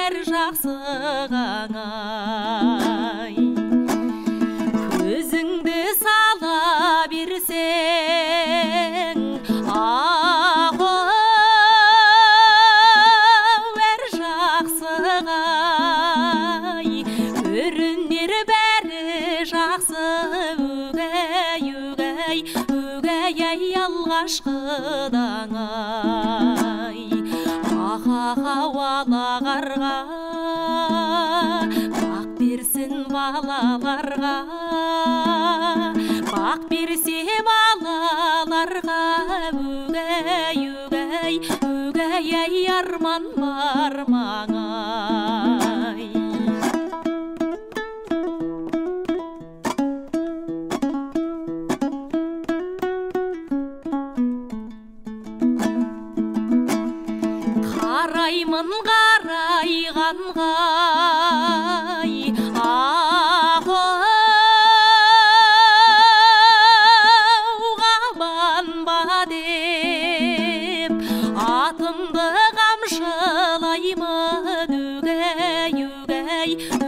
бәрі жақсығаңай. Көзіңді сала берсең, бәрі жақсығай. Көрінер бәрі жақсы, өгей, өгей алғашқыдаңай. Ағала қарға, бақ берсін балаларға, бақ берсе балаларға, өгей арман бар маңай. Қараймын қарайғанғай, қабанба деп, атымды қамшылаймын,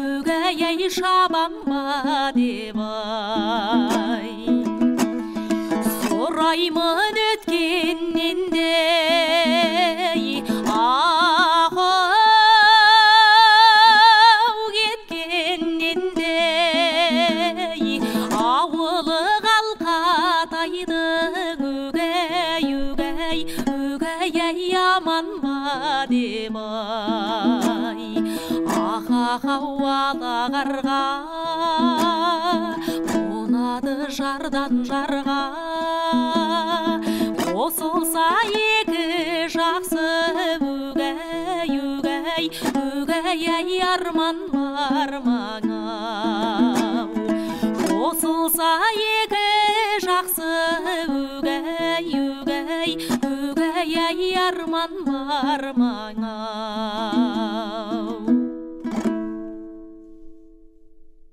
өгей шабанба деп ай. Сұраймын өткеннен де, кеткеннен де, ауылы қалқатайдың, өгей аман ба деп ай. Ала қарға, қонады жардан жарға, қосылса екі жақсы, өгей арман бар маңау. Қосылса екі жақсы, өгей арман бар маңау.